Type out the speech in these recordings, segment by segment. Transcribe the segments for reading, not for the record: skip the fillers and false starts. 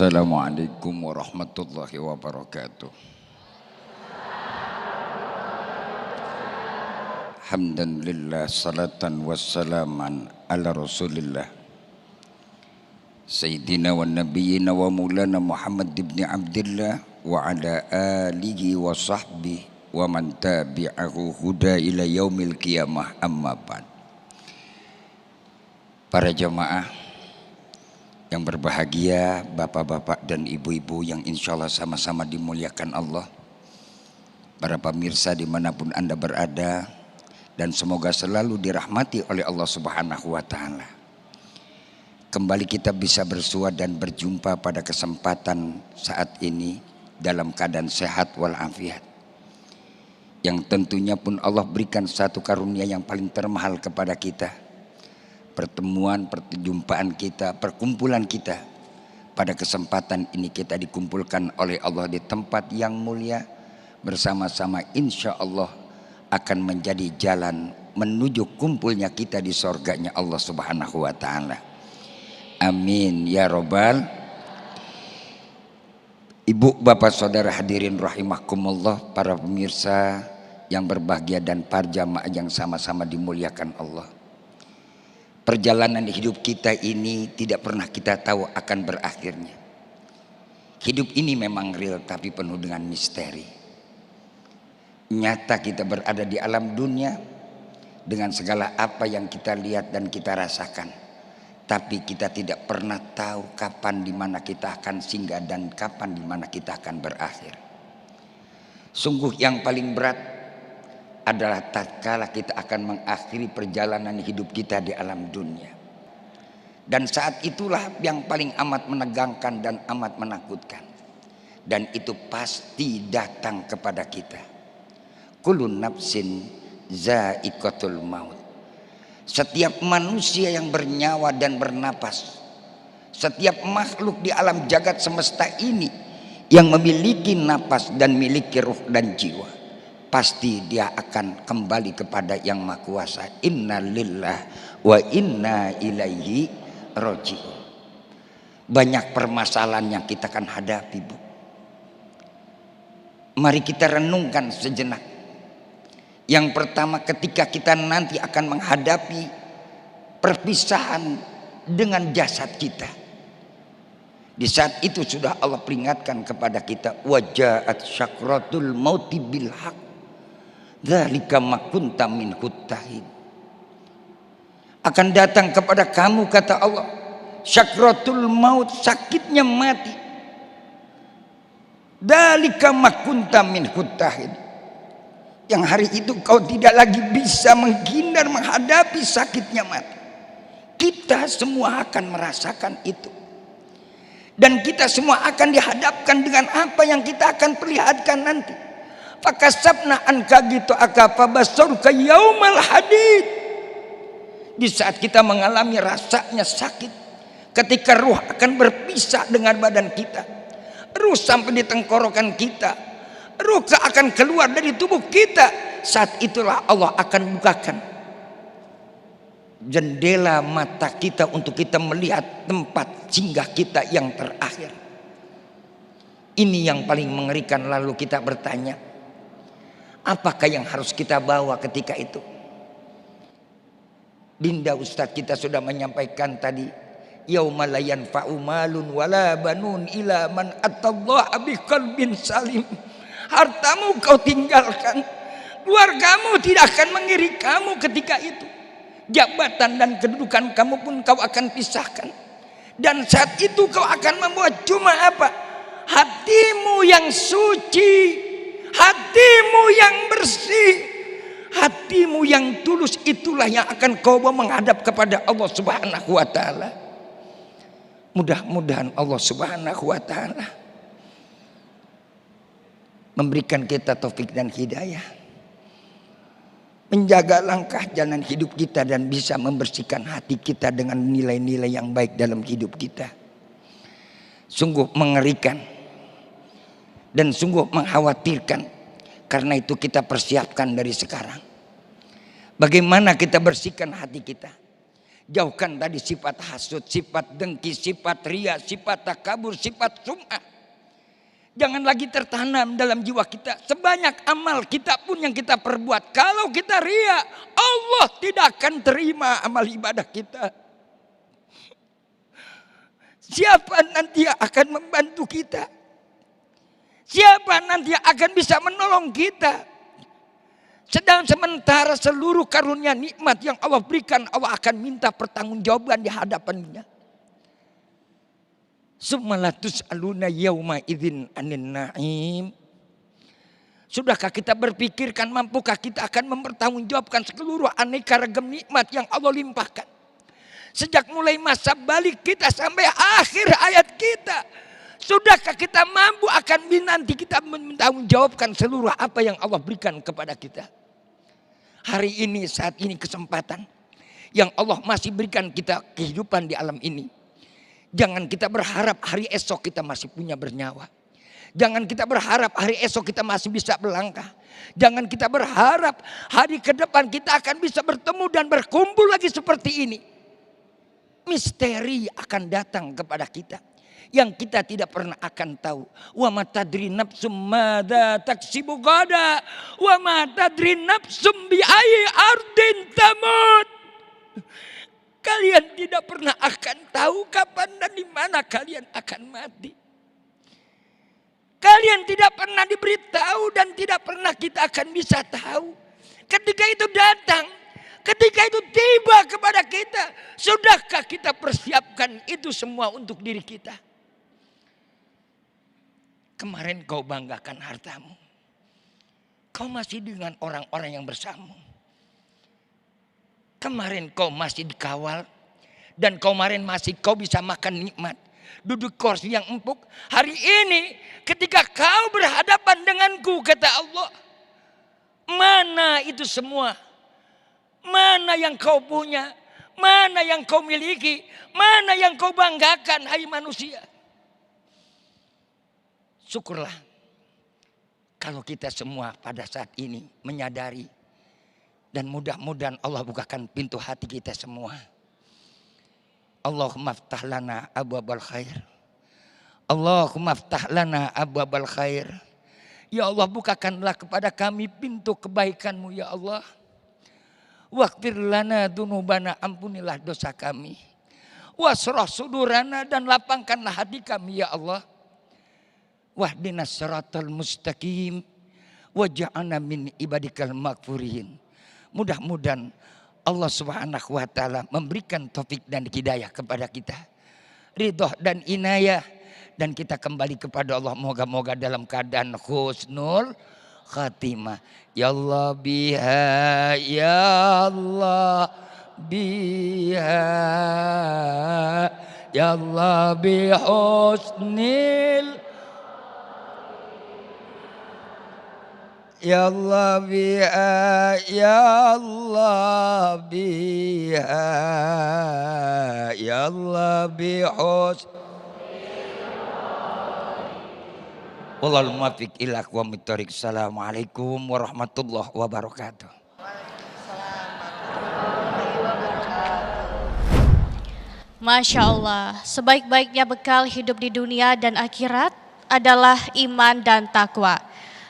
Assalamualaikum warahmatullahi wabarakatuh. Hamdan lillah, salatan wassalaman ala rasulillah Sayyidina wa nabiyina wa maulana Muhammad ibn Abdillah wa ala alihi wa sahbihi wa man tabi'ahu huda ila yaumil qiyamah, amma ba'd. Para jamaah yang berbahagia, bapak-bapak dan ibu-ibu yang insya Allah sama-sama dimuliakan Allah, para pemirsa dimanapun Anda berada, dan semoga selalu dirahmati oleh Allah Subhanahu wa Ta'ala. Kembali kita bisa bersua dan berjumpa pada kesempatan saat ini dalam keadaan sehat walafiat, yang tentunya pun Allah berikan satu karunia yang paling termahal kepada kita. Pertemuan, perjumpaan kita, perkumpulan kita pada kesempatan ini, kita dikumpulkan oleh Allah di tempat yang mulia bersama-sama, insya Allah akan menjadi jalan menuju kumpulnya kita di sorganya Allah Subhanahu wa Ta'ala. Amin ya robbal. Ibu, bapak, saudara hadirin rahimakumullah, para pemirsa yang berbahagia dan para jamaah yang sama-sama dimuliakan Allah. Perjalanan hidup kita ini tidak pernah kita tahu akan berakhirnya. Hidup ini memang real tapi penuh dengan misteri. Nyata kita berada di alam dunia dengan segala apa yang kita lihat dan kita rasakan. Tapi kita tidak pernah tahu kapan dimana kita akan singgah dan kapan dimana kita akan berakhir. Sungguh yang paling berat adalah tatkala kita akan mengakhiri perjalanan hidup kita di alam dunia. Dan saat itulah yang paling amat menegangkan dan amat menakutkan. Dan itu pasti datang kepada kita. Kullu nafsin za'iqatul maut. Setiap manusia yang bernyawa dan bernapas, setiap makhluk di alam jagat semesta ini yang memiliki napas dan memiliki ruh dan jiwa, pasti dia akan kembali kepada yang Maha Kuasa. Inna lillah wa inna ilaihi raji'un. Banyak permasalahan yang kita akan hadapi, Bu. Mari kita renungkan sejenak. Yang pertama, ketika kita nanti akan menghadapi perpisahan dengan jasad kita, di saat itu sudah Allah peringatkan kepada kita, waja'at syakratul mauti bil haq dzalika ma kunta min huttahin. Akan datang kepada kamu, kata Allah, syakratul maut, sakitnya mati. Dzalika ma kunta min huttahin. Yang hari itu kau tidak lagi bisa menghindar menghadapi sakitnya mati. Kita semua akan merasakan itu. Dan kita semua akan dihadapkan dengan apa yang kita akan perlihatkan nanti. Fakasabna anka gitu akafa basaruka yaumal hadid. Di saat kita mengalami rasanya sakit, ketika ruh akan berpisah dengan badan kita, ruh sampai di tenggorokan kita, ruh akan keluar dari tubuh kita. Saat itulah Allah akan bukakan jendela mata kita untuk kita melihat tempat singgah kita yang terakhir. Ini yang paling mengerikan. Lalu kita bertanya, apakah yang harus kita bawa ketika itu? Dinda Ustadz kita sudah menyampaikan tadi, yauma la yanfa'u malun wala banun ila man atallaha biqalbin salim. Hartamu kau tinggalkan, keluargamu tidak akan mengiringi kamu ketika itu. Jabatan dan kedudukan kamu pun kau akan pisahkan. Dan saat itu kau akan membawa cuma apa? Hatimu yang suci, hatimu yang bersih, hatimu yang tulus. Itulah yang akan kau bawa menghadap kepada Allah Subhanahu wa Ta'ala. Mudah-mudahan Allah Subhanahu wa Ta'ala memberikan kita taufik dan hidayah, menjaga langkah jalan hidup kita dan bisa membersihkan hati kita dengan nilai-nilai yang baik dalam hidup kita. Sungguh mengerikan dan sungguh mengkhawatirkan. Karena itu kita persiapkan dari sekarang. Bagaimana kita bersihkan hati kita. Jauhkan tadi sifat hasud, sifat dengki, sifat ria, sifat takabur, sifat sum'ah. Jangan lagi tertanam dalam jiwa kita. Sebanyak amal kita pun yang kita perbuat, kalau kita ria, Allah tidak akan terima amal ibadah kita. Siapa nanti yang akan membantu kita? Siapa nanti yang akan bisa menolong kita? Sedang sementara seluruh karunia nikmat yang Allah berikan, Allah akan minta pertanggungjawaban di hadapannya. Sumalatus aluna yauma idzin anin naim. Sudahkah kita berpikirkan, mampukah kita akan mempertanggungjawabkan seluruh aneka ragam nikmat yang Allah limpahkan? Sejak mulai masa balik kita sampai akhir hayat kita. Sudahkah kita mampu akan nanti kita mempertanggungjawabkan seluruh apa yang Allah berikan kepada kita? Hari ini, saat ini kesempatan yang Allah masih berikan kita kehidupan di alam ini. Jangan kita berharap hari esok kita masih punya bernyawa. Jangan kita berharap hari esok kita masih bisa berlangkah. Jangan kita berharap hari ke depan kita akan bisa bertemu dan berkumpul lagi seperti ini. Misteri akan datang kepada kita yang kita tidak pernah akan tahu. Wa ma tadri nafsum madza taksibu gada, wa ma tadri nafsum bi ayyi ardin tamut. Kalian tidak pernah akan tahu kapan dan di mana kalian akan mati. Kalian tidak pernah diberitahu dan tidak pernah kita akan bisa tahu. Ketika itu datang, ketika itu tiba kepada kita, sudahkah kita persiapkan itu semua untuk diri kita? Kemarin kau banggakan hartamu. Kau masih dengan orang-orang yang bersama. Kemarin kau masih dikawal. Dan kemarin masih kau bisa makan nikmat. Duduk kursi yang empuk. Hari ini ketika kau berhadapan denganku, kata Allah. Mana itu semua? Mana yang kau punya? Mana yang kau miliki? Mana yang kau banggakan, hai manusia? Syukurlah kalau kita semua pada saat ini menyadari. Dan mudah-mudahan Allah bukakan pintu hati kita semua. Allahumma aftah lana abwabal khair. Allahumma aftah lana abwabal khair. Ya Allah, bukakanlah kepada kami pintu kebaikan-Mu ya Allah. Waghfir lana dzunubana, ampunilah dosa kami. Wasrah sudurana, dan lapangkanlah hati kami ya Allah. Wahdinas siratal mustaqim waj'alna min ibadikal maghfurin. Mudah-mudahan Allah Subhanahu wa taala memberikan taufik dan hidayah kepada kita. Ridho dan inayah, dan kita kembali kepada Allah moga-moga dalam keadaan husnul khatimah. Ya Allah biha, ya Allah biha, ya Allah bi husnil, ya Allah biha, ya Allah biha, ya Allah bihus. Wallahul muwaffiq ila aqwamit thoriq. Assalamualaikum warahmatullahi wabarakatuh. Masya Allah, sebaik-baiknya bekal hidup di dunia dan akhirat adalah iman dan takwa,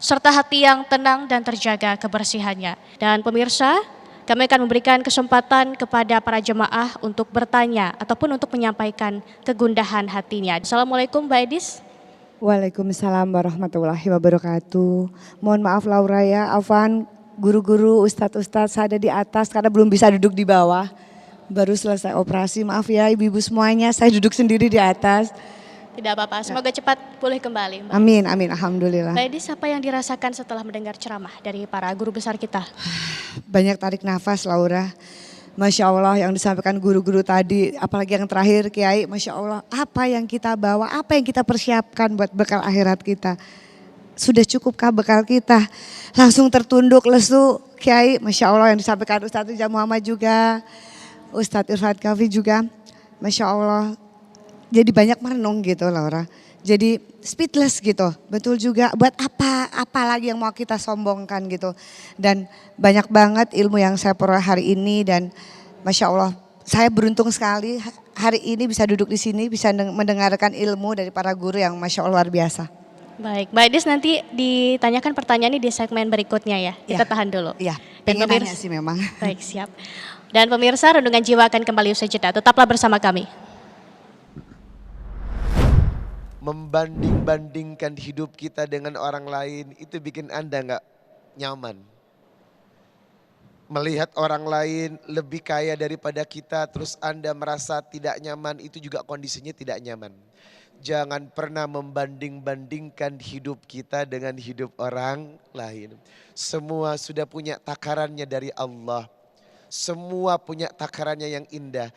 serta hati yang tenang dan terjaga kebersihannya. Dan pemirsa, kami akan memberikan kesempatan kepada para jemaah untuk bertanya ataupun untuk menyampaikan kegundahan hatinya. Assalamualaikum Mbak Edis. Waalaikumsalam warahmatullahi wabarakatuh. Mohon maaf Laura ya, Afwan, guru-guru, ustadz-ustadz saya ada di atas karena belum bisa duduk di bawah. Baru selesai operasi, maaf ya ibu-ibu semuanya, saya duduk sendiri di atas. Tidak apa-apa, semoga cepat pulih kembali Mbak. Amin, amin, alhamdulillah. Mbak Edis, apa yang dirasakan setelah mendengar ceramah dari para guru besar kita? Banyak tarik nafas Laura. Masya Allah yang disampaikan guru-guru tadi, apalagi yang terakhir Kiai, Masya Allah apa yang kita bawa, apa yang kita persiapkan buat bekal akhirat kita. Sudah cukupkah bekal kita? Langsung tertunduk lesu Kiai, Masya Allah yang disampaikan Ustadz Rijal Muhammad juga, Ustadz Irfan Kafi juga, Masya Allah. Jadi banyak merenung gitu Laura. Jadi speechless gitu, betul juga buat apa lagi yang mau kita sombongkan gitu. Dan banyak banget ilmu yang saya peroleh hari ini dan Masya Allah saya beruntung sekali hari ini bisa duduk di sini, bisa mendengarkan ilmu dari para guru yang Masya Allah luar biasa. Baik, Mbak Idis nanti ditanyakan pertanyaan ini di segmen berikutnya ya. Kita tahan dulu. Iya, Dan pengen nanya sih memang. Baik, siap. Dan pemirsa, Renungan Jiwa akan kembali usai jeda. Tetaplah bersama kami. Membanding-bandingkan hidup kita dengan orang lain itu bikin Anda nggak nyaman. Melihat orang lain lebih kaya daripada kita terus Anda merasa tidak nyaman, itu juga kondisinya tidak nyaman. Jangan pernah membanding-bandingkan hidup kita dengan hidup orang lain. Semua sudah punya takarannya dari Allah. Semua punya takarannya yang indah.